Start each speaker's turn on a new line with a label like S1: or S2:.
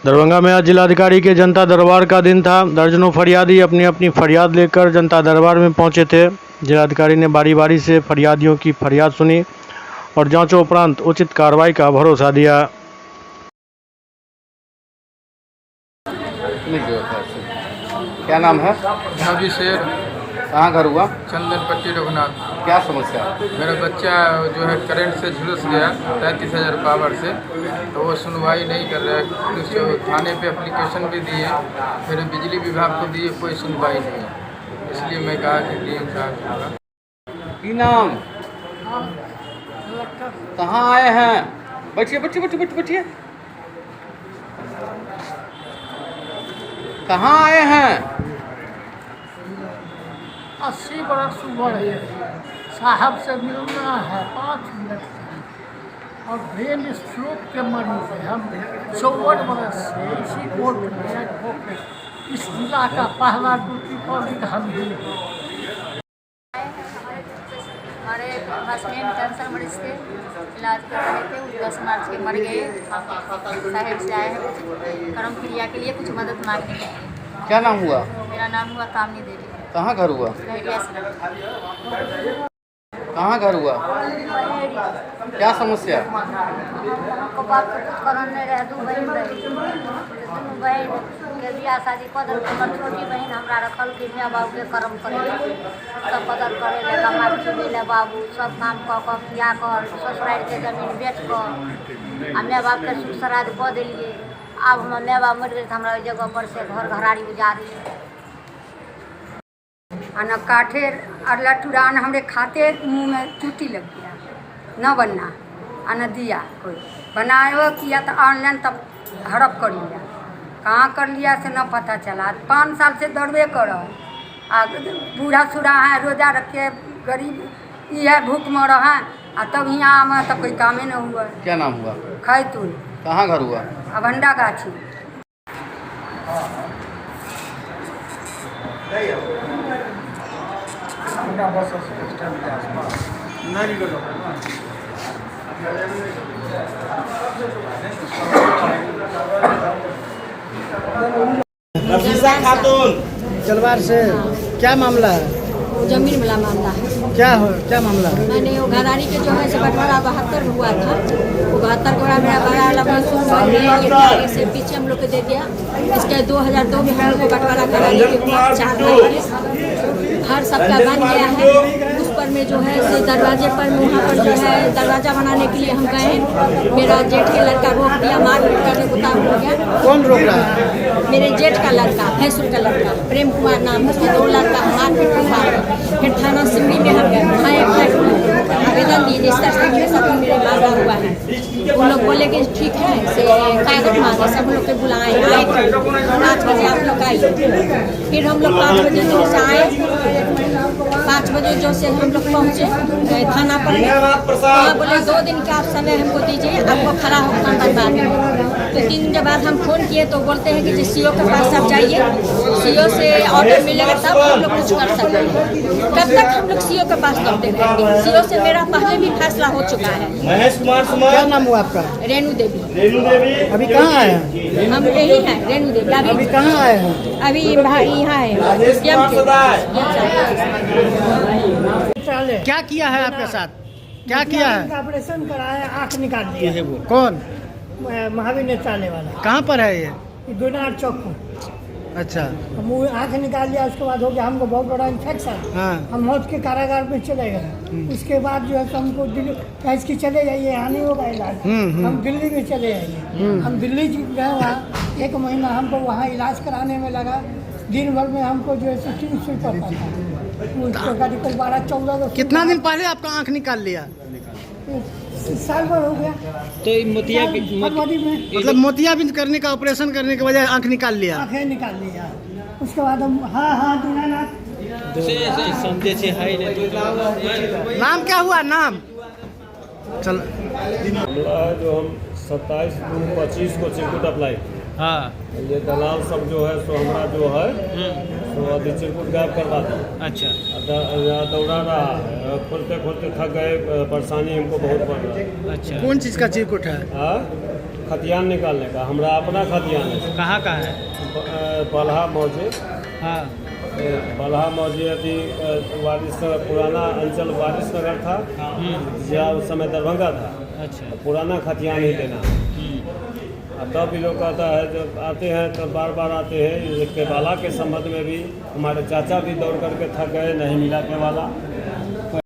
S1: दरभंगा में आज जिलाधिकारी के जनता दरबार का दिन था। दर्जनों फरियादी अपनी अपनी फरियाद लेकर जनता दरबार में पहुंचे थे। जिलाधिकारी ने बारी बारी से फरियादियों की फरियाद सुनी और जांचों उपरांत उचित कार्रवाई का भरोसा दिया।
S2: क्या नाम है?
S3: नबी शेर।
S2: कहाँ घर हुआ?
S3: चंदन पट्टी रघुनाथ।
S2: क्या समस्या?
S3: मेरा बच्चा जो है करंट से झुलस गया 33,000 पावर से, तो वो सुनवाई नहीं कर रहा है। पुलिस थाने पे एप्लीकेशन भी दिए, फिर बिजली विभाग को दिए, कोई सुनवाई नहीं है। इसलिए मैं कहा कि डीएम साहब होगा।
S2: की नाम? कहाँ आए हैं? बैठिए बैठिए बैठिए बैठिए बैठिए। कहाँ आए हैं?
S4: 80 बरस उम्र है, साहब से मिलना है 5 मिनट और ब्रेन स्ट्रोक के मरीज है। हम 54 बरस से इसी कोर्ट में एडवोकेट, इस जिला का पहला ड्यूटी पब्लिक हम ही
S5: हमारे हस्बैंड कैंसर मरीज थे, इलाज कर रहे थे, 10 मार्च के मर गए। साहेब से आए हैं कर्म क्रिया के लिए कुछ मदद मांगने के लिए।
S2: क्या नाम हुआ?
S5: मेरा नाम हुआ कामनी देवी।
S2: कहाँ घर हुआ?
S5: गैरिया।
S2: कहाँ घर हुआ? क्या समस्या?
S5: हमको बाप को कुछ करने रहे, 2 बहन रही, 2 बहन के बियाह शादी कदर कर, छोटी बहन हमरा रखल कि माँ बाबू के कर्म करे, सब कदर करे ले, कमाई चुने ले बाबू, सब काम कऽ किया कर, ससुराल के जमीन बेच कर आ माँ बाप के सुख श्राद्ध कऽ देलिए। अब हम माँ बाप मर गए तो हमरा ओहि जगह पर से घर घराड़ी उजाड़ी
S6: न काठे और लटुरान हमरे खाते मुंह में चूटी लग गया, न बनना न दिया कोई बनाए किया तो ऑनलाइन तब हड़प कर लिया, कहाँ कर लिया से न पता चला। 5 साल से दौड़बे करो, बूढ़ा सूढ़ा है, रोजा रख के गरीब ये है, भूख मर है आ तब यहाँ आम तो कोई कामे न हुआ।
S2: क्या नाम हुआ?
S6: खैतुल।
S2: कहाँ घर हुआ?
S6: अभंडा गाछी।
S7: नफीसा खातून तलवार से क्या मामला है?
S5: जमीन वाला मामला है।
S7: क्या मामला है?
S5: मैंने वो घरारी के जो है से बंटवारा 72 में हुआ था, वो 72 का मेरा बड़ा लंबा से पीछे हम लोग को दे दिया। इसके 2002 में हम लोग को बंटवारा करा दिया। 4 घर सबका बन गया है। उस पर में जो है से दरवाजे पर वहाँ पर जो है दरवाजा बनाने के लिए हम गए, मेरा जेठ के लड़का रोक दिया, मारपीट करने को ताब हो गया।
S7: कौन रोक रहा है?
S5: मेरे जेठ का लड़का, भैंसुर का लड़का, प्रेम कुमार नाम, उसके 2 लड़का मारपीट को मारा। फिर थाना सिमरी में हम गए, वहाँ एक आवेदन दिए जिस तरह के साथ मेरे मारा हुआ है। वो लोग बोले कि ठीक है से कागज मांगे, सब लोग के बुलाए, आए 5 बजे आप लोग आइए। फिर हम लोग 5 बजे जो से आए, 5 बजे जो से हम लोग पहुँचे थाना पर। वहाँ बोले 2 दिन का आप समय हमको दीजिए, आपको खड़ा होकर बर्बाद है। तो 3 दिन के बाद हम फोन किए तो बोलते हैं कि सीओ के पास आप जाइए, सीओ से ऑर्डर मिलेगा तब हम लोग कुछ कर सकते हैं। कब तक हम लोग सीओ के पास करते रहेंगे? सीओ से मेरा पहले भी फैसला हो चुका है।
S7: महेश कुमार सुमार। क्या नाम हुआ आपका?
S5: रेणु देवी।
S7: रेणु देवी। अभी कहाँ आए हैं?
S5: हम यही हैं, रेणु देवी।
S7: अभी कहाँ आए हैं?
S5: अभी यहाँ है।
S7: क्या किया है आपके साथ? क्या किया है?
S4: ऑपरेशन कराया, आँख निकाल दिया है।
S7: कौन?
S4: महावीर नेत्रालय वाला।
S7: कहाँ पर है ये?
S4: दुनार चौक।
S7: अच्छा।
S4: हम आँख निकाल लिया, उसके बाद हो गया हमको बहुत बड़ा इन्फेक्शन।
S7: हाँ।
S4: हम मौत के कारागार में चले गए। उसके बाद जो है तो हमको दिल्ली कैस की चले जाइए, यहाँ नहीं होगा इलाज, हम दिल्ली में चले जाइए। हम दिल्ली गए, वहाँ 1 महीना हमको वहाँ इलाज कराने में लगा। दिन भर में हमको जो है 3 सुई पड़ता था। करीब 12-14।
S7: कितना दिन पहले आपका आँख निकाल लिया?
S4: साल भर हो गया।
S7: तो मतलब मोतियाबिंद करने का ऑपरेशन करने के बजाय आँख निकाल लिया?
S4: आँखें निकाल लिया। उसके बाद हम हाँ दीनानाथ।
S7: नाम क्या हुआ? नाम चल।
S8: जो हम 27/25 को चिरकुट अप्लाई।
S1: हाँ।
S8: ये दलाल सब जो है सो हमारा जो है तो अभी चिरकुट गायब करवा दिया।
S1: अच्छा।
S8: दौड़ा रहा है, खोलते खोलते थक गए, परेशानी हमको बहुत पड़ रहा है।
S1: अच्छा।
S7: कौन चीज़ का चिरकुट है?
S8: खतियान निकालने का, हमारा अपना खतियान है।
S7: कहाँ का है?
S8: बलहा मौजे,
S7: हाँ
S8: बलहा मौजे अभी वारिस पुराना अंचल वारिस नगर था, जहाँ उस समय दरभंगा था।
S7: अच्छा।
S8: पुराना खतियान ही देना। और तब भी लोग कहता है जब आते हैं तो बार बार आते हैं। केबाला के संबंध में भी हमारे चाचा भी दौड़ करके थक गए, नहीं मिला केबाला।